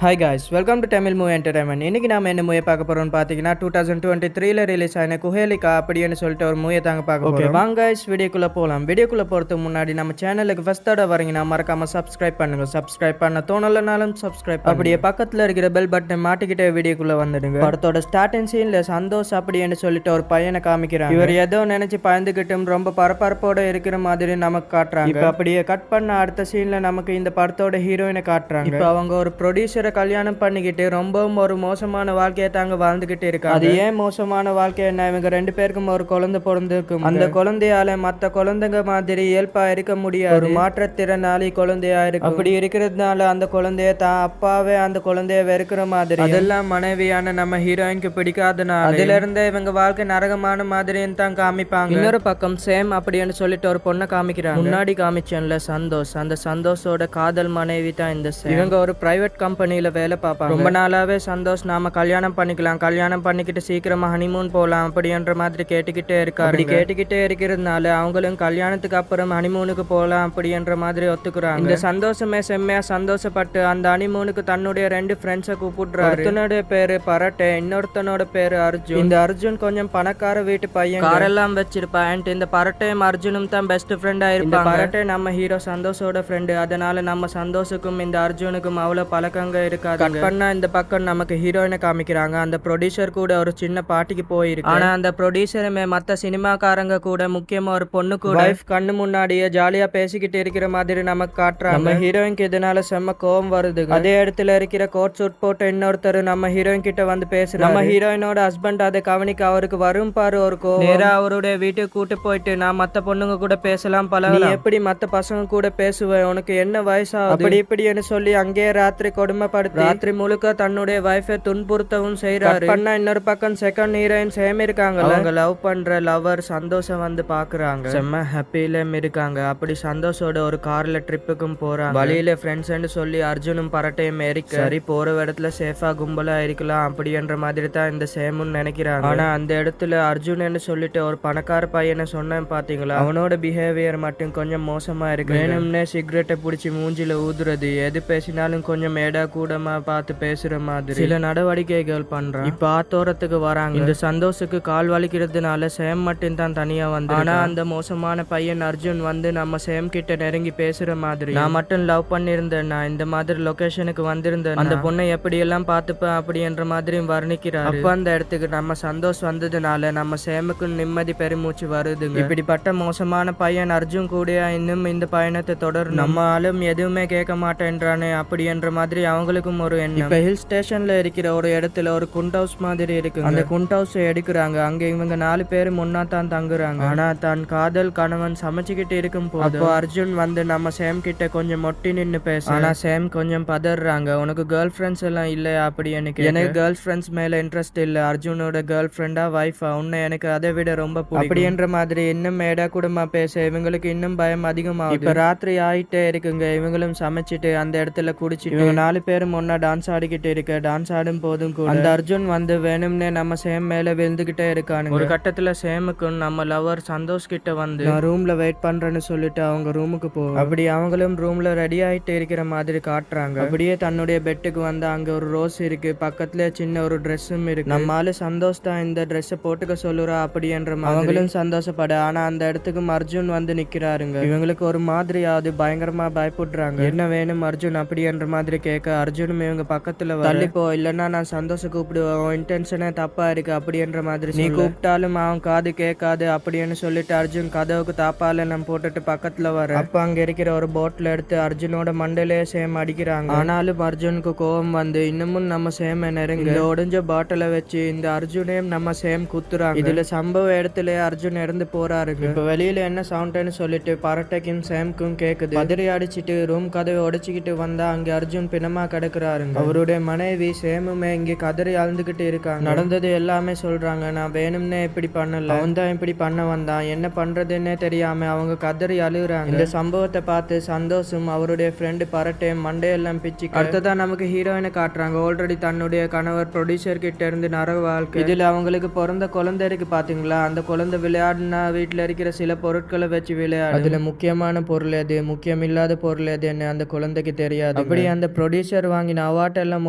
Hi guys, welcome to Tamil movie entertainment. இன்னைக்கு நாம என்ன மூவி பார்க்க போறோம்னு பார்த்தீங்கன்னா 2023ல ரிலீஸ் ஆன குஹேலிகா அப்படின்னு சொல்லிட்டு ஒரு மூவியை தாங்க பார்க்க போறோம். வாங்க காய்ஸ், வீடியோக்குள்ள போகலாம். வீடியோக்குள்ள போறதுக்கு முன்னாடி நம்ம சேனலுக்கு ஃபர்ஸ்ட் தடவை வரீங்கன்னா மறக்காம சப்ஸ்கிரைப் பண்ணுங்க. சப்ஸ்கிரைப் பண்ண தோணலனாலும் சப்ஸ்கிரைப் அப்படியே பக்கத்துல இருக்கிற பெல் பட்டனை மாட்டிக்கிட்டே வீடியோக்குள்ள வந்துடுங்க. படத்தோட ஸ்டார்டிங் சீன்ல சந்தோஷ் அப்படின்னு சொல்லிட்டு ஒரு பையனை காமிக்கிறாங்க. இவர் ஏதோ நினைச்சு பயந்துகிட்டும் ரொம்ப பரபரப்போட இருக்கிற மாதிரி நமக்கு காட்டுறாங்க. இப்ப அப்படியே கட் பண்ண அடுத்த சீன்ல நமக்கு இந்த படத்தோட ஹீரோயினை காட்டுறாங்க. இப்ப அவங்க ஒரு ப்ரொடியூசர் கல்யாணம் பண்ணிக்கிட்டு ரொம்பவும் ஒரு மோசமான வாழ்க்கையை தாங்க வாழ்ந்துகிட்டு இருக்காங்க. அது ஏன் மோசமான வாழ்க்கை என்ன, இவங்க ரெண்டு பேருக்கும் ஒரு குழந்தை பிறந்திருக்கும். அந்த குழந்தையால மத்த குழந்தைங்க மாதிரி இயல்பா இருக்க முடியாது. ஒரு மாற்றுத்திறனாளி குழந்தையா இருக்கு. அப்படி இருக்கிறதுனால அந்த குழந்தைய தான் அப்பாவே அந்த குழந்தைய வெறுக்கிற மாதிரி, அதெல்லாம் மனைவியான நம்ம ஹீரோயினுக்கு பிடிக்காதனால அதுல இருந்தே இவங்க வாழ்க்கை நரகமான மாதிரின்னு தான் காமிப்பாங்க. இன்னொரு பக்கம் சேம் அப்படின்னு சொல்லிட்டு ஒரு பொண்ணை காமிக்கிறாங்க. முன்னாடி காமிச்சேன்ல சந்தோஷ், அந்த சந்தோஷோட காதல் மனைவி தான் இந்த சேம். இவங்க ஒரு பிரைவேட் கம்பெனில வேலை பார்ப்பாங்க. ரொம்ப நாளாவே சந்தோஷ் நாம கல்யாணம் பண்ணிக்கலாம், கல்யாணம் பண்ணிக்கிட்டு சீக்கிரமா ஹனிமூன் போலாம் அப்படின்ற மாதிரி கேட்டுக்கிட்டே இருக்காரு. அப்படி கேட்டுக்கிட்டே இருக்கிறதுனால அவங்களும் கல்யாணத்துக்கு அப்புறம் ஹனிமூனுக்கு போலாம் அப்படின்ற மாதிரி ஒத்துக்குறாங்க. இந்த சந்தோஷமே செம்மையா சந்தோஷப்பட்டு அந்த ஹனிமூனுக்கு தன்னுடைய ரெண்டு ஃப்ரெண்ட்ஸை கூப்பிடுறாரு. ஒருத்தனுடைய பேரு பரட்டே, இன்னொருத்தனோட பேரு அர்ஜுன். இந்த அர்ஜுன் கொஞ்சம் பணக்கார வீட்டு பையன், காரெல்லாம் வச்சிருப்பான். இந்த பரட்டையும் அர்ஜுனும் தான் பெஸ்ட் ஃப்ரெண்டா இருப்பாங்க. பரட்டே நம்ம ஹீரோ சந்தோஷோட ஃப்ரெண்டு, அதனால நம்ம சந்தோஷுக்கும் இந்த அர்ஜுனுக்கும் அவ்வளவு பழக்கங்க இருக்காது. கட் பண்ணா இந்த பக்கம் நமக்கு ஹீரோயினை காமிக்கிறாங்க. அந்த ப்ரொடியூசர் கூட ஒரு சின்ன பார்ட்டிக்கு போயிருக்கு. ஆனா அந்த ப்ரொடியூசருமே மத்த சினிமாக்காரங்க கூட முக்கியமா ஒரு பொண்ணு கூட வைஃப் கண்ணு முன்னாடியே ஜாலியா பேசிக்கிட்டு இருக்கிற மாதிரி நமக்கு காட்டுறாங்க. நம்ம ஹீரோயினுக்கு இதனால செம்ம கோவம் வருது. அதே இடத்துல இருக்கிற கோட் சூட் போட்ட இன்னொருத்தர் நம்ம ஹீரோயின் கிட்ட வந்து பேசுறாரு. நம்ம ஹீரோயினோட ஹஸ்பண்ட் அதை கவனிக்க அவருக்கு வரும் பாரு ஒரு கோவம். நேரா அவருடைய வீட்டுக்கு கூட்டு போயிட்டு, நான் மத்த பொண்ணுங்க கூட பேசலாம் பழகலாம், நீ எப்படி மத்த பசங்க கூட பேசுவேன், உனக்கு என்ன வயசாகுது அப்படி இப்படின்னு சொல்லி அங்கேயே ராத்திரி கொடுமைப்படுத்தி ராத்திரி முழுக்க தன்னுடைய வைஃபை துன்புறுத்தவும் செய்யறாரு. பண்ணா இன்னொரு பக்கம் செகண்ட் ஹீரோயின் சேம் இருக்காங்க. அவங்க லவ் பண்ற லவர் சந்தோஷம் வந்து பாக்குறாங்க. செம்ம ஹாப்பியிலும் இருக்காங்க. அப்படி சந்தோஷோட ஒரு கார்ல ட்ரிப்புக்கும் போறாங்க. வழியில ஃப்ரெண்ட்ஸ் சொல்லி அர்ஜுனும் பரட்டையும் ஏறிக்க, சரி போற இடத்துல சேஃபா கும்பலா இருக்கலாம் அப்படின்ற மாதிரி தான் இந்த சேமுன்னு நினைக்கிறாங்க. ஆனா அந்த இடத்துல அர்ஜுன் சொல்லிட்டு ஒரு பணக்கார பையனை சொன்னேன் பாத்தீங்களா, அவனோட பிஹேவியர் மட்டும் கொஞ்சம் மோசமா இருக்கு. வேணும்னே சிகரெட்டை பிடிச்சி மூஞ்சில ஊதுறது, எது பேசினாலும் கொஞ்சம் ஏடா கூடமா பார்த்து பேசுற மாதிரி சில நடவடிக்கைகள் பண்றான். இப்ப ஆத்தோரத்துக்கு வராங்க. இந்த சந்தோஷுக்கு கால் வலிக்கிறதுனால சேம் மட்டும் தான் தனியா வந்து, ஆனா அந்த மோசமான பையன் அர்ஜுன் வந்து நம்ம சேம் கிட்ட நெருங்கி பேசுற மாதிரி, நான் மட்டும் லவ் பண்ணிருந்தேன், நான் இந்த மாதிரி லொகேஷனுக்கு வந்திருந்தேன், அந்த பொண்ணை எப்படி எல்லாம் பார்த்துப்பேன் அப்படின்ற மாதிரி வர்ணிக்கிறாரு. அப்ப அந்த இடத்துக்கு நம்ம சந்தோஷ் வந்ததுனால நம்ம சேமுக்கு நிம்மதி பெருமூச்சு வருதுங்க. இப்படிப்பட்ட மோசமான பையன் அர்ஜுன் கூட இன்னும் இந்த பயணத்தை தொடரும், நம்ம ஆளும் எதுவுமே கேட்க மாட்டேன்றானே அப்படின்ற மாதிரி அவங்களுக்கும் ஒரு எண்ணம். இப்ப ஹில் ஸ்டேஷன்ல இருக்கிற ஒரு இடத்துல ஒரு குண்ட் ஹவுஸ் மாதிரி இருக்கு. அந்த குண்ட் ஹவுஸ் எடுக்கிறாங்க. அங்க இவங்க 4 பேர் முன்னா தான் தங்குறாங்க. ஆனா தன் காதல் கணவன் சமைச்சுக்கிட்டு இருக்கும் போது அர்ஜுன் வந்து நம்ம சேம் கிட்ட கொஞ்சம் மொட்டி நின்னு பேச, ஆனா சேம் கொஞ்சம் பதறாங்க. உனக்கு கேர்ள் ஃப்ரெண்ட்ஸ் எல்லாம் இல்லையா அப்படி எனக்கு கேர்ள் ஃப்ரெண்ட்ஸ் மேல இன்ட்ரெஸ்ட் இல்ல, அர்ஜுனோட கேர்ள் ஃப்ரெண்டா வைஃபா, உன்னை எனக்கு அதை விட ரொம்ப பிடிக்கும் அப்படின்ற மாதிரி இன்னும் மேடா கூடமா பேச இவங்களுக்கு இன்னும் பயம் அதிகமாகும். இப்ப ராத்திரி ஆயிட்டே இருக்குங்க. இவங்களும் சமைச்சிட்டு அந்த இடத்துல குடிச்சிட்டு இவங்க 4 பேரும் ஒன்னா டான்ஸ் ஆடிக்கிட்டு இருக்க. டான்ஸ் ஆடும் போதும் கூட அந்த அர்ஜுன் வந்து வேணும்னே நம்ம சேம் மேல விழுந்துகிட்டே இருக்கானுங்க. ஒரு கட்டத்துல சேமுக்கும் நம்ம லவர் சந்தோஷ் கிட்ட வந்து, நான் ரூம்ல வெயிட் பண்றேன்னு சொல்லிட்டு அவங்க ரூமுக்கு போகும். அப்படி அவங்களும் ரூம்ல ரெடி ஆயிட்டு இருக்கிற மாதிரி காட்டுறாங்க. அப்படியே தன்னுடைய பெட்டுக்கு வந்து அங்க ஒரு ரோஸ் இருக்கு, பக்கத்துல சின்ன ஒரு ட்ரெஸ்ஸும் இருக்கு. நம்ம ஆளு சந்தோஷ் தான் இந்த ட்ரெஸ்ஸை போட்டுக்க சொல்லுறா அப்படின்ற மாதிரி அவங்களும் சந்தோஷப்பட, ஆனா அந்த இடத்துக்கு அர்ஜுன் வந்து நிக்கிறாருங்க. இவங்களுக்கு ஒரு மாதிரியாவது பயங்கரமா பயப்படுறாங்க. என்ன வேணும் அர்ஜுன் அப்படின்ற மாதிரி கேட்க, அர்ஜுனும் இவங்க பக்கத்துல தள்ளிப்போ, இல்லன்னா நான் சந்தோஷம் கூப்பிடுவேன், இன்டென்ஷனே தப்பா இருக்கு அப்படின்ற மாதிரி, நீ கூப்பிட்டாலும் அவன் காது கேட்காது அப்படின்னு சொல்லிட்டு அர்ஜுன் கதவுக்கு தாப்பால நம்ம போட்டுட்டு பக்கத்துல வர, அப்ப அங்க இருக்கிற ஒரு போட்ல எடுத்து அர்ஜுனோட மண்டையிலேயே சேம் அடிக்கிறாங்க. ஆனாலும் அர்ஜுனுக்கு கோபம் வந்து இன்னமும் நம்ம சேம நெருங்க இந்த ஒடிஞ்ச பாட்டில வச்சு இந்த அர்ஜுனையும் நம்ம சேம் குத்துறாங்க. இதுல சம்பவ இடத்துல அர்ஜுன் இறந்து போறாருங்க. இப்ப வெளியில என்ன சவுண்ட்னு சொல்லிட்டு பரட்டைக்கும் சேம்க்கும் கேக்குது. பதறி அடிச்சிட்டு ரூம் கதவை உடைச்சுக்கிட்டு வந்தா அங்க அர்ஜுன் பிணமா கிடக்குறாருங்க. அவருடைய மனைவி சேமுமே இங்க கதறி அழுந்துகிட்டு இருக்காங்க. நடந்தது எல்லாமே சொல்றாங்க. நான் வேணும்னே இப்படி பண்ணல, அவன் தான் இப்படி பண்ண வந்தான், என்ன பண்றதுன்னே தெரியாம அவங்க கதறி அழுகுறாங்க. இந்த சம்பவத்தை பார்த்து சந்தோஷம் அவருடைய ஃப்ரெண்டு பரட்டையும் மண்டையெல்லாம் பிச்சு. அடுத்ததான் நமக்கு ஹீரோயினை காட்டுறாங்க. ஆல்ரெடி தன்னுடைய கணவர் ப்ரொடியூசர் கிட்ட இருந்து நரக வாழ்க்கை. இதுல அவங்களுக்கு பிறந்த குழந்தை இருக்கு பாத்தீங்களா, அந்த குழந்தை விளையாடுனா வீட்டுல இருக்கிற சில பொருட்களை வச்சு விளையாடு, அதுல முக்கியமான பொருள் எது முக்கியம் இல்லாத பொருள் எதுன்னு அந்த குழந்தைக்கு தெரியாது. அப்படி அந்த ப்ரொடியூசர் ப்ரொடியூசர் வாங்கின அவார்ட் எல்லாம்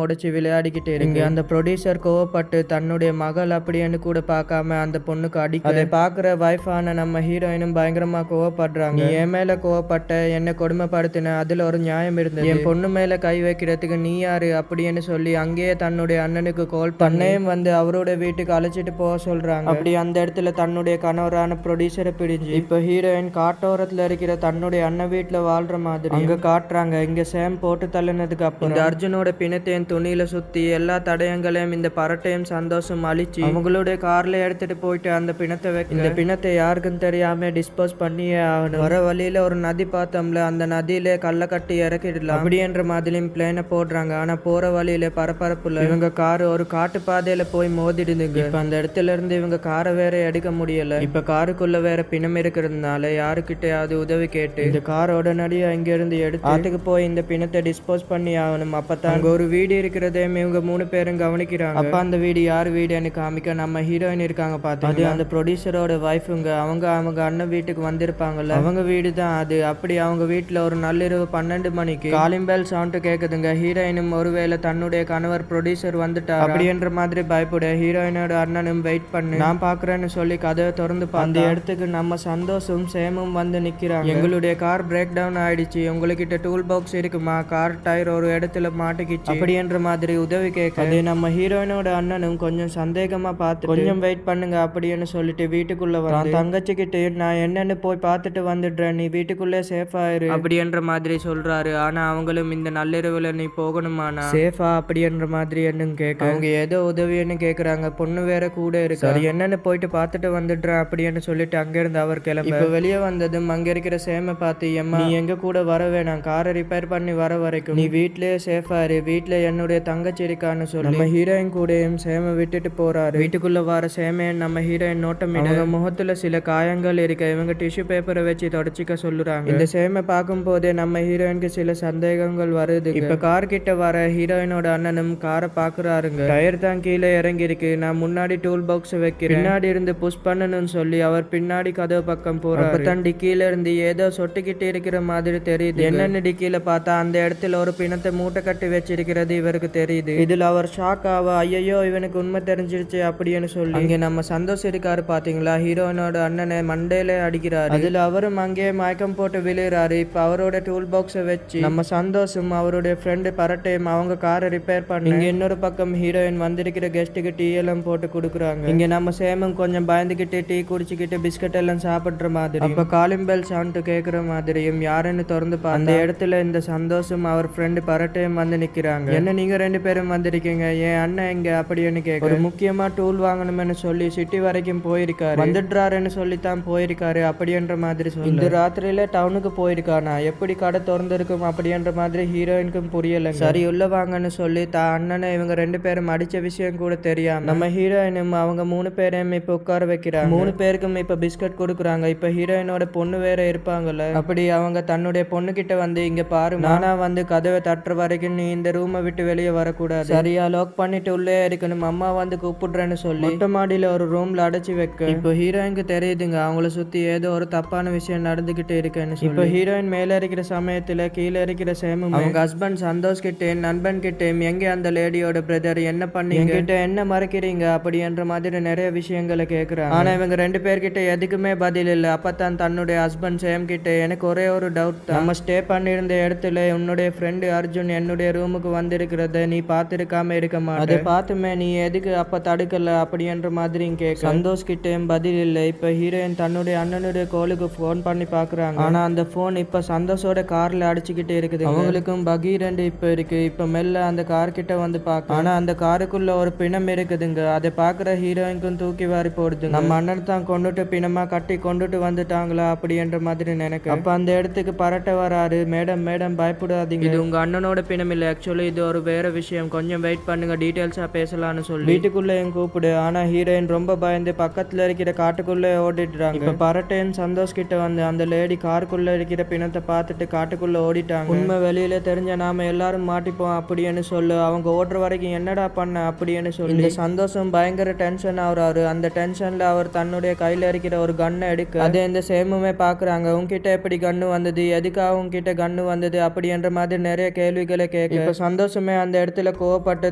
உடைச்சு விளையாடிக்கிட்டே இருக்கு. அந்த ப்ரொடியூசர் கோவப்பட்டு தன்னுடைய மகள் அப்படின்னு கூட பார்க்காம அந்த பொண்ணுக்கு அடிக்க அதை பார்க்குற வைஃபான நம்ம ஹீரோயினும் பயங்கரமா கோவப்படுறாங்க. நீ என் மேல கோவப்பட்ட, என்ன கொடுமைப்படுத்தின, அதுல ஒரு நியாயம் இருந்தது, என் பொண்ணு மேல கை வைக்கிறதுக்கு நீ யாரு அப்படின்னு சொல்லி அங்கேயே தன்னுடைய அண்ணனுக்கு கால் பண்ணேன் வந்து அவரோட வீட்டுக்கு அழைச்சிட்டு போக சொல்றாங்க. அப்படி அந்த இடத்துல தன்னுடைய கணவரான ப்ரொடியூசரை பிடிச்சு இப்ப ஹீரோயின் காட்டோரத்துல இருக்கிற தன்னுடைய அண்ணன் வீட்டுல வாழ்ற மாதிரி அங்க காட்டுறாங்க. இங்க சேம் போட்டு தள்ளினதுக்கு அப்புறம் இந்த அர்ஜுனோட பிணத்தையும் துணியில சுத்தி எல்லா தடயங்களையும் இந்த பரட்டையும் சந்தோஷம் அழிச்சு அவங்களுடைய கார்ல எடுத்துட்டு போயிட்டு அந்த பிணத்தை வைக்க இந்த பிணத்தை யாருக்கும் தெரியாம டிஸ்போஸ் பண்ணியே ஆகணும். வர வழியில ஒரு நதி பார்த்தோம்ல, அந்த நதியில கல்ல கட்டி இறக்கிடலாம் அப்படின்ற மாதிரியும் பிளேனை போடுறாங்க. ஆனா போற வழியில பரபரப்புல இவங்க கார் ஒரு காட்டு பாதையில போய் மோதிடுதுங்க. இப்ப அந்த இடத்துல இருந்து இவங்க காரை வேற எடுக்க முடியல. இப்ப காருக்குள்ள வேற பிணம் இருக்கிறதுனால யாருக்கிட்டையாவது உதவி கேட்டு இந்த கார் உடனடியா இங்க இருந்து எடுத்து ஆட்டுக்கு போய் இந்த பிணத்தை டிஸ்போஸ் பண்ணி ஆகணும். அப்பதான் அங்க ஒரு வீடு இருக்கிறதையும் இவங்க 3 பேரும் கவனிக்கிறாங்க. அப்ப அந்த வீடு யார் வீடுன்னு காமிக்க நம்ம ஹீரோயின் இருக்காங்க பாத்து, அது அந்த ப்ரொடியூசரோட வைஃபுங்க. அவங்க அண்ணன் வீட்டுக்கு வந்திருப்பாங்கல்ல, அவங்க வீடு தான் அது. அப்படி அவங்க வீட்டுல ஒரு நள்ளிரவு 12 மணிக்கு காலிங் பெல் சவுண்ட் கேக்குதுங்க. ஹீரோயினும் ஒருவேளை தன்னுடைய கணவர் ப்ரொடியூசர் வந்துட்டா அப்படின்ற மாதிரி பயப்பட ஹீரோயினோட அண்ணனும் வெயிட் பண்ணு நான் பாக்குறேன்னு சொல்லி கதவை திறந்து அந்த இடத்துக்கு நம்ம சந்தோஷம் சேமும் வந்து நிக்கிறாங்க. எங்களுடைய கார் பிரேக் டவுன் ஆயிடுச்சு, உங்ககிட்ட டூல் பாக்ஸ் இருக்குமா, கார் டயர் ஒரு இடத்துல மாட்டிக்கிச்சு அப்படின்ற மாதிரி உதவி கேட்க அதே நம்ம ஹீரோயினோட அண்ணனும் கொஞ்சம் சந்தேகமா பார்த்து கொஞ்சம் வெயிட் பண்ணுங்க அப்படின்னு சொல்லிட்டு வீட்டுக்குள்ள வந்து தங்கச்சிக்கிட்டு நான் என்னன்னு போய் பார்த்துட்டு வந்துடுறேன், நீ வீட்டுக்குள்ளே சேஃப் ஆயிரு அப்படின்ற மாதிரி சொல்றாரு. ஆனா அவங்களும் இந்த நள்ளிரவுல நீ போகணுமானா சேஃபா அப்படின்ற மாதிரி என்னன்னு கேட்க அவங்க ஏதோ உதவின்னு கேக்குறாங்க. பொண்ணு வேற கூட இருக்கு, சரி என்னன்னு போயிட்டு பார்த்துட்டு வந்துடுறேன் அப்படின்னு சொல்லிட்டு அங்கிருந்து அவர் கிளம்ப இப்ப வெளியே வந்ததும் அங்க இருக்கிற சேமை பார்த்து எம்மா நீ எங்க கூட வர வேணாம், காரை ரிப்பேர் பண்ணி வர வரைக்கும் நீ வீட்லயே சேஃபா இரு, வீட்டுல என்னுடைய தங்கச்சி இருக்கான்னு சொல்லி நம்ம ஹீரோயின் கூடயும் சேமை விட்டுட்டு போறாரு. வீட்டுக்குள்ள வர சேமையன் நம்ம ஹீரோயின் நோட்டம் அவங்க முகத்துல சில காயங்கள் இருக்க இவங்க டிஷ்யூ பேப்பரை வச்சு தொடச்சிக்க சொல்லுறாங்க. இந்த சேமை பார்க்கும் போதே நம்ம ஹீரோயினுக்கு சில சந்தேகங்கள் வருது. இப்ப கார் கிட்ட வர ஹீரோயினோட அண்ணனும் காரை பாக்குறாருங்க. டயர் தான் கீழே இறங்கி இருக்கு, நான் முன்னாடி டூல் பாக்ஸ் வைக்கிறேன், பின்னாடி இருந்து புஷ் பண்ணணும்னு சொல்லி அவர் பின்னாடி கதவு பக்கம் போறாரு. தான் டிக்கில இருந்து ஏதோ சொட்டிக்கிட்டு இருக்கிற மாதிரி தெரியுது. என்னன்னு டிக்கில பார்த்தா அந்த இடத்துல ஒரு பிணத்தை மூட்டை கட்டி வச்சிருக்கிறது இவருக்கு தெரியுது. இதுல அவர் ஷாக் ஆவ ஐயோ இவனுக்கு உண்மை தெரிஞ்சிருச்சு அப்படின்னு சொல்லி அங்க நம்ம சந்தோஷ் இருக்காரு பாத்தீங்களா, ஹீரோயினோட அண்ணனை மண்டையில அடிக்கிறாரு. அதுல அவரும் அங்கே மயக்கம் போட்டு விழுறாரு. இப்ப அவரோட டூல் பாக்ஸை வச்சு நம்ம சந்தோஷம் அவருடைய ஃப்ரெண்டு பரட்டையும் அவங்க காரை ரிப்பேர் பண்ணி இங்க இன்னொரு பக்கம் ஹீரோயின் வந்திருக்கிற கெஸ்ட்டுக்கு டீ எல்லாம் போட்டு கொடுக்குறாங்க. இங்க நம்ம சேமம் கொஞ்சம் பயந்துகிட்டு டீ குடிச்சுக்கிட்டு பிஸ்கட் எல்லாம் சாப்பிடுற மாதிரி அப்ப காலிங் பெல் சவுண்ட் கேக்குற மாதிரியும் யாருன்னு திறந்து அந்த இடத்துல இந்த சந்தோஷம் அவர் ஃப்ரெண்டு பரட்டையும் வந்து நிக்கிறாங்க. என்ன நீங்க 2 பேரும் வந்திருக்கீங்க, என் அண்ணன் எங்க அப்படின்னு கேட்க ஒரு முக்கியமா டூல் வாங்கணும்னு சொல்லி சிட்டி வரைக்கும் போயிருக்காரு, வந்துடுறாருன்னு சொல்லித்தான் போயிருக்காரு அப்படின்ற மாதிரி சொல்லி இந்த ராத்திரியில டவுனுக்கு போயிருக்கானா, எப்படி கடை திறந்திருக்கும் அப்படின்ற மாதிரி ஹீரோயினுக்கும் புரியல. சரி உள்ள வாங்கன்னு சொல்லி தான் அண்ணனை இவங்க 2 பேரும் அடிச்ச விஷயம் கூட தெரியாம நம்ம ஹீரோயினும் அவங்க 3 பேரையும் இப்ப உட்கார வைக்கிறாங்க. 3 பேருக்கும் இப்ப பிஸ்கட் கொடுக்குறாங்க. இப்ப ஹீரோயினோட பொண்ணு வேற இருப்பாங்கல்ல, அப்படி அவங்க தன்னுடைய பொண்ணு கிட்ட வந்து இங்க பாரு நானா வந்து கதவை தட்டுற வரைக்கும் நீ இந்த ரூமை விட்டு வெளியே வரக்கூடாது, சரியா லாக் பண்ணிட்டு உள்ளே இருக்கணும், அம்மா வந்து கூப்பிடுறேன்னு சொல்லி மொட்டை மாடியில ஒரு ரூம்ல அடைச்சு வைக்க இப்போ ஹீரோயினுக்கு தெரியுதுங்க அவங்கள சுத்தி ஏதோ ஒரு தப்பான விஷயம் நடந்துகிட்டு இருக்குன்னு. இப்ப ஹீரோயின் மேல இருக்கிற சமயத்துல கீழே இருக்கிற சேமும் அவங்க ஹஸ்பண்ட் சந்தோஷ் கிட்டே நண்பன் கிட்டே எங்க அந்த லேடியோட பிரதர் என்ன பண்ணீங்க, கிட்ட என்ன மறைக்கிறீங்க அப்படின்ற மாதிரி நிறைய விஷயங்களை கேக்குறாங்க. ஆனா இவங்க 2 பேர்கிட்ட எதுக்குமே பதில் இல்லை. அப்பதான் தன்னுடைய ஹஸ்பண்ட் சேம் கிட்ட எனக்கு ஒரே ஒரு டவுட், நம்ம ஸ்டே பண்ணிருந்த இடத்துல உன்னுடைய ஃப்ரெண்டு அர்ஜுன் என்னுடைய ரூமுக்கு வந்திருக்கிறத நீ பார்த்திருக்காம இருக்க மாட்டே, அதை பார்த்துமே நீ எதுக்கு அப்ப தடுக்கல அப்படின்ற மாதிரி கேட்க சந்தோஷ் கிட்டேயும் பதில் இல்லை. இப்ப ஹீரோயின் தன்னுடைய அண்ணனுடைய கோலுக்கு போன் பண்ணி பாக்குறாங்க. ஆனா அந்த போன் இப்ப சந்தோஷோட கார்ல அடிச்சுக்கிட்டு இருக்குது. அவங்களுக்கும் பகீரண்டு இப்ப இருக்கு. இப்ப மெல்ல அந்த கார் கிட்ட வந்து பாக்க ஆனா அந்த காருக்குள்ள ஒரு பிணம் இருக்குதுங்க. அதை பாக்குற ஹீரோயினுக்கும் தூக்கி வாரி போடுது. நம்ம அண்ணன் தான் கொண்டுட்டு பிணமா கட்டி கொண்டுட்டு வந்துட்டாங்களா அப்படின்ற மாதிரி நினைக்க அப்ப அந்த இடத்துக்கு பரட்ட வராரு. மேடம் மேடம் பயப்படாதீங்க, இது உங்க அண்ணனோட பிணம் இல்லை, ஆக்சுவலி இது ஒரு வேற விஷயம், கொஞ்சம் வெயிட் பண்ணுங்க டீடைல்ஸா பேசலாம்னு சொல்லி வீட்டுக்குள்ளேயும் கூப்பிடு. ஆனா ஹீரோயின் ரொம்ப பயந்து பக்கத்துல இருக்கிற காட்டுக்குள்ளே ஓடிடுறாங்க. இப்ப பரட்டையும் சந்தோஷ் கிட்ட வந்து அந்த லேடி காருக்குள்ள இருக்கிற பிணத்தை பார்த்துட்டு காட்டுக்குள்ள ஓடிட்டாங்க. உண்மை வெளியில தெரிஞ்ச நாம எல்லாரும் மாட்டிப்போம் அப்படின்னு சொல்லு, அவங்க ஓடுற வரைக்கும் என்னடா பண்ண அப்படின்னு சொல்லி சந்தோஷம் பயங்கர டென்ஷன் ஆகுறாரு. அந்த டென்ஷன்ல அவர் தன்னுடைய கையில இருக்கிற ஒரு கன்னை எடுக்க அதே இந்த சேமுமே பாக்குறாங்க. உங்ககிட்ட எப்படி கன்னு வந்தது, எதுக்காக உங்ககிட்ட கன்னு வந்தது அப்படின்ற மாதிரி நிறைய கேள்விகளை கேட்க இப்ப சந்தோஷமே அந்த இடத்துல கோவப்பட்டு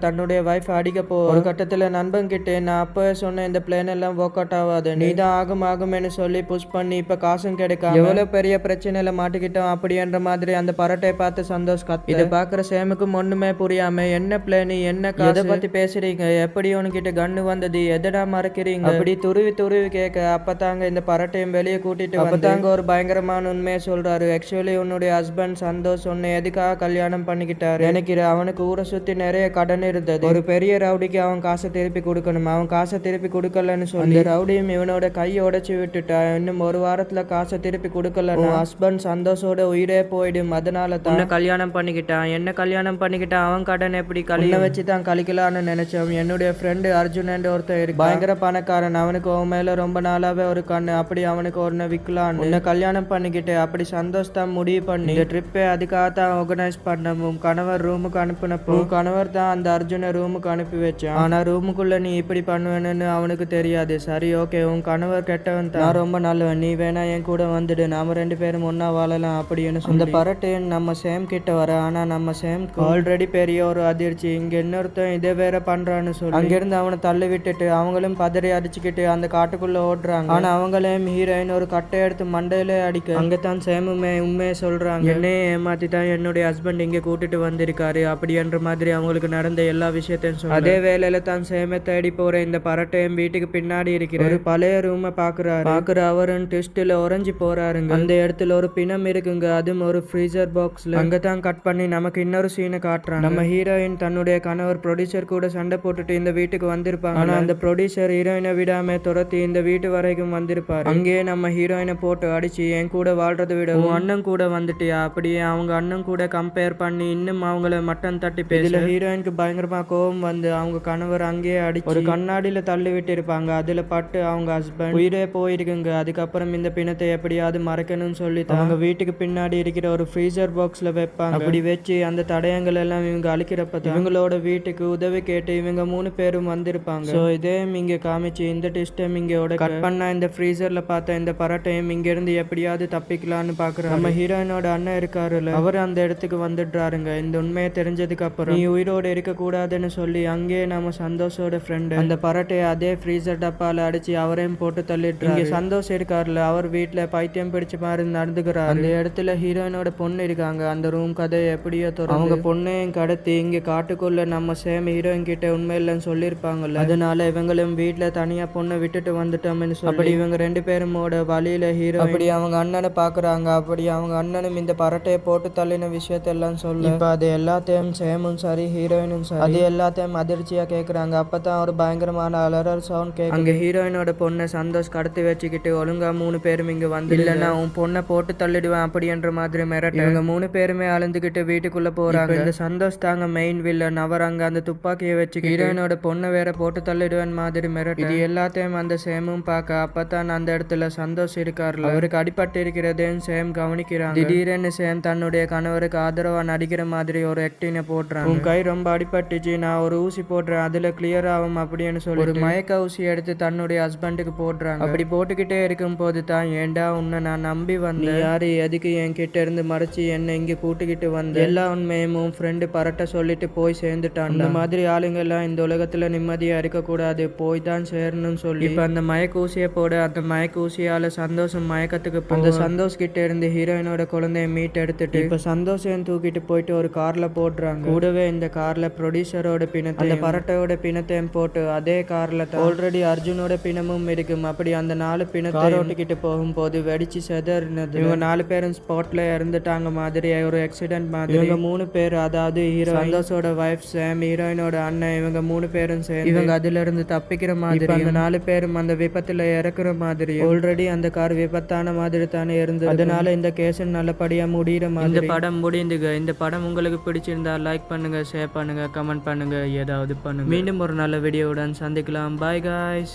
தன்னுடைய வைஃப் அடிக்க ஒரு கட்டத்துல நண்பன் கிட்ட நான் அப்பவே சொன்ன இந்த பிளான் எல்லாம் ஒர்க் அவுட் ஆகாது, நீதான் ஆகும்னு சொல்லி புஷ் பண்ணி இப்ப காசும் கிடைக்காம எவ்வளவு பெரிய பிரச்சனையில மாட்டிக்கிட்டோம் அப்படின்ற மாதிரி அந்த பரட்டையை பார்த்து சந்தோஷ் கத்து. இதை பாக்குற சேமுக்கும் ஒண்ணுமே புரியாம என்ன பிளான் என்ன எதை பத்தி பேசுறீங்க, எப்படி உனக்கிட்ட கண்ணு வந்தது, எதடா மறைக்கிறீங்க அப்படி துருவி துருவி கேட்க அப்பதாங்க இந்த பரட்டையும் வெளியே கூட்டிட்டு அப்பதாங்க ஒரு பயங்கரமான உண்மையை சொல்றாரு. ஆக்சுவலி உன்னுடைய ஹஸ்பண்ட் சந்தோஷ் உன்னை எதுக்காக கல்யாணம் பண்ணிக்கிட்டாரு நினைக்கிறேன், அவனுக்கு ஊரை சுத்தி நிறைய கடன் இருந்தது, ஒரு பெரிய ரவுடிக்கு அவன் காசை திருப்பி கொடுக்கணும், அவன் காசை திருப்பி கொடுக்கலன்னு சொல்லி ரவுடியும் இவனோட கையை உடைச்சு விட்டுட்டா, இன்னும் ஒரு வாரத்துல காசை திருப்பி கொடுக்கலன்னு ஹஸ்பண்ட் சந்தோஷோட உயிரே போயிடும், அதனால தான் கல்யாணம் பண்ணிக்கிட்டான். என்ன கல்யாணம் பண்ணிக்கிட்டான், அவன் கடன் எப்படி கல்ல வச்சு தான் கழிக்கலான்னு நினைச்சோம். என்னுடைய ஃப்ரெண்டு அர்ஜுன் ஒருத்தர் இருக்கு, பயங்கர பணக்காரன், அவனுக்கு உன் மேல ரொம்ப நாளாவே ஒரு கண்ணு, அப்படி அவனுக்கு ஒன்னு விற்கலான்னு உன்னை கல்யாணம் பண்ணிக்கிட்டு அப்படி சந்தோஷ் தான் முடிவு பண்ணி இந்த ட்ரிப்பை அதுக்காகத்தான் ஆர்கனைஸ் பண்ணவும் கணவர் ரூமுக்கு அனுப்பினப்போ கணவர் தான் அந்த அர்ஜுனை ரூமுக்கு அனுப்பி வச்சான். ஆனா ரூமுக்குள்ள நீ இப்படி பண்ணுவேன்னு அவனுக்கு தெரியாது. சரி ஓகே, உன் கணவர் கெட்டவன் தான், ரொம்ப நல்லவன், நீ வேணா என் கூட வந்துடு, நாம 2 பேரும் ஒன்னா வாழலாம் அப்படின்னு அந்த பரட்டையன் நம்ம சேம் கிட்ட வர. ஆனா நம்ம சேம் ஆல்ரெடி பெரிய ஒரு அதிர்ச்சி, இங்க இன்னொருத்தன் இதே வேற பண்றான்னு சொல்லி அங்கிருந்து அவனை தள்ளி விட்டுட்டு அவங்களும் பதறி அடிச்சுக்கிட்டு அந்த காட்டுக்குள்ள ஓடுறாங்க. ஆனா அவங்களையும் ஹீரோயின் ஒரு கட்டை எடுத்து மண்டையிலே அடிக்க அங்கத்தான் சேமுமே உண்மையை சொல்றாங்க, என்னையே ஏமாத்தி தான் என்னுடைய ஹஸ்பண்ட் இங்க கூட்டிட்டு வந்திருக்காரு அப்படின்ற மாதிரி அவங்களுக்கு நடந்த எல்லா விஷயத்தையும் சொல்ல. அதே வேலையில தான் சேமை தேடி போற இந்த பரட்டையும் வீட்டுக்கு பின்னாடி இருக்கிற ஒரு பழைய ரூமை பாக்குற அவரும் ட்விஸ்ட்ல உறைஞ்சு போறாருங்க. அந்த இடத்துல ஒரு பிணம் இருக்குங்க, அதுவும் ஒரு ஃப்ரீசர் பாக்ஸ்ல. அங்கதான் கட் பண்ணி நமக்கு இன்னொரு சீனை காட்டுறாங்க. நம்ம ஹீரோயின் தன்னுடைய கணவர் ப்ரொடியூசர் கூட சண்டை போட்டுட்டு இந்த வீட்டுக்கு வந்திருப்பாங்க. ஆனா அந்த ப்ரொடியூசர் ஹீரோயினை விடாம துரத்தி இந்த வீட்டு வரைக்கும் வந்திருப்பாரு. அங்கேயே நம்ம ஹீரோயினை போட்டு அடிச்சு என் கூட வாழ்றதை விட உன் அண்ணன் கூட வந்துட்டியா, அப்படியே அவங்க அண்ணன் கூட கம்பேர் பண்ணி இன்னும் அவங்கள மட்டன் தட்டி பேசல. ஹீரோயினுக்கு பயங்கரமா கோபம் வந்து அவங்க கணவர் அங்கேயே அடிச்சு ஒரு கண்ணாடியில தள்ளி விட்டு இருப்பாங்க. அதுல பட்டு அவங்க ஹஸ்பண்ட் உயிரே போயிருக்குங்க. அதுக்கப்புறம் இந்த பிணத்தை எப்படியாவது மறைக்கணும்னு சொல்லி அவங்க வீட்டுக்கு பின்னாடி இருக்கிற ஒரு ஃப்ரீசர் பாக்ஸ்ல வைப்பாங்க. அப்படி வச்சு அந்த தடயங்கள் எல்லாம் இவங்க அழிக்கிறப்ப இவங்களோட வீட்டுக்கு உதவி கேட்டு இவங்க 3 பேரும் வந்திருப்பாங்க. சோ இதையும் இங்க காமிச்சு இந்த டிஸ்டம் இங்கோட கட் பண்ணா இந்த ஃப்ரீசர்ல பார்த்த இந்த பரட்டையும் இங்க இருந்து எப்படியாவது தப்பிக்கலான்னு பாக்குறாங்க. நம்ம ஹீரோயினோட அண்ணன் இருக்காருல்ல, அவர் அந்த இடத்துக்கு வந்துடுறாருங்க. இந்த உண்மையை தெரிஞ்சதுக்கு அப்புறம் நீ உயிரோட இருக்க கூடாதுன்னு சொல்லி அங்கேயே நம்ம சந்தோஷோட ஃப்ரெண்டு அந்த பரட்டையை அதே ஃப்ரீசர் டப்பால அடிச்சு அவரையும் போட்டு தள்ளிடுறாரு. சந்தோஷ் இருக்காருல்ல, அவர் வீட்டுல பைத்தியம் பிடிச்ச மாதிரி நடந்துக்கிறார். அந்த இடத்துல ஹீரோயினோட பொண்ணு இருக்காங்க. அந்த ரூம் கதை எப்படியோ அவங்க பொண்ணையும் கடத்தி இங்க காட்டுக்குள்ள நம்ம சேம் ஹீரோயின் கிட்ட உண்மையிலன்னு சொல்லியிருப்பாங்கல்ல, அதனால இவங்களும் வீட்டுல தனியா பொண்ணை விட்டுட்டு வந்துட்டோம்னு சொல்லி அப்படி இவங்க 2 பேருமோட வழியில ஹீரோ அப்படி அவங்க அண்ணனை பாக்குறாங்க. அப்படி அவங்க அண்ணனும் இந்த பரட்டையை போட்டு தள்ளின விஷயத்தெல்லாம் சொல்லி இப்ப அது எல்லாத்தையும் சேமும் சரி ஹீரோயினும் சரி அது எல்லாத்தையும் அதிர்ச்சியா கேக்குறாங்க. அப்பதான் ஒரு பயங்கரமான அலறல் சவுண்ட் கேட்க அங்க ஹீரோயினோட பொண்ணை சந்தோஷ் கடத்தி வச்சுக்கிட்டு ஒழுங்கா 3 பேரும் இங்க வந்து இல்லன்னா உன் பொண்ணை போட்டு தள்ளிடுவேன் அப்படின்ற மாதிரி மிரட்ட இவங்க 3 பேருமே அழுந்துகிட்டு வீட்டுக்குள்ள போறாங்க. இந்த சந்தோஷ் தாங்க மெயின் வில்லன். அவர் அங்க அந்த துப்பாக்கியை வச்சு ஹீரோயினோட பொண்ணை வேற போட்டு தள்ளிடுவேன் மாதிரி மிரட்ட இது எல்லாத்தையும் அந்த சேமும் பார்க்க அப்பதான் அந்த இடத்துல சந்தோஷ் இருக்காருல, அவருக்கு அடிபட்டு இருக்கிறதையும் சேம் கவனிக்கிறாங்க. திடீரென்னு சேம் தன்னுடைய கணவருக்கு ஆதரவா நடிக்கிற மாதிரி ஒரு ஆக்டினை போடுறாங்க. உன் கை ரொம்ப அடிபட்டுச்சு, நான் ஒரு ஊசி போடுறேன், அதுல கிளியர் ஆகும் அப்படின்னு சொல்லி ஒரு மயக்க ஊசி எடுத்து தன்னுடைய ஹஸ்பண்டுக்கு போடுறாங்க. அப்படி போட்டுக்கிட்டே இருக்கும் போது தான் ஏண்டா உன்னை நான் நம்பி வந்தேன், யாரு எதுக்கு என் கிட்ட இருந்து மறைச்சு என்ன இங்க கூட்டிக்கிட்டு வந்த எல்லா உண்மையும் உன் ஃப்ரெண்டு பரட்ட சொல்லிட்டு போய் சேர்ந்துட்டான். இந்த மாதிரி ஆளுங்க எல்லாம் இந்த உலகத்துல நிம்மதியா இருக்க கூடாது, போய் தான் சேரணும்னு சொல்லி இப்ப அந்த மயக்க ஊசியை போட அந்த மயக்க ஊசியால சந்தோஷம் மயக்கத்துக்கு அந்த சந்தோஷ் கிட்ட இருந்து ஹீரோயினோட குழந்தைய மீட் எடுத்துட்டு இப்ப சந்தோஷம் தூக்கிட்டு போயிட்டு ஒரு கார்ல போடுறாங்க. கூடவே இந்த கார்ல ப்ரொடியூசரோட பிணத்தை அந்த பரட்டையோட பிணத்தையும் போட்டு அதே கார்ல ஆல்ரெடி அர்ஜுனோட பிணமும் இருக்கும். அப்படி அந்த 4 பிணத்தை ஓட்டிக்கிட்டு போகும்போது வெடிச்சு செதறினது. இவங்க 4 பேரும் ஸ்பாட்ல இறந்துட்டாங்க மாதிரி ஒரு ஆக்சிடென்ட் மாதிரி. இவங்க 3 பேர் அதாவது ஹீரோ சந்தோஷோட வைஃப் சேம் ஹீரோயினோட அண்ணன் இவங்க 3 பேரும் சேர்ந்து இவங்க அதுல இருந்து தப்பிக்கிற மாதிரி அந்த 4 பேரும் அந்த விபத்துல இறக்குற மாதிரி ஆல்ரெடி அந்த கார் விபத்தான மாதிரி தானே இருந்தது. அதனால இந்த கேஸ் நல்லபடியா முடிகிற மாதிரி இந்த படம் முடிந்துங்க. இந்த படம் உங்களுக்கு பிடிச்சிருந்தா லைக் பண்ணுங்க, ஷேர் பண்ணுங்க, கமெண்ட் பண்ணுங்க, ஏதாவது பண்ணுங்க. மீண்டும் ஒரு நல்ல வீடியோவுடன் சந்திக்கலாம். Bye guys.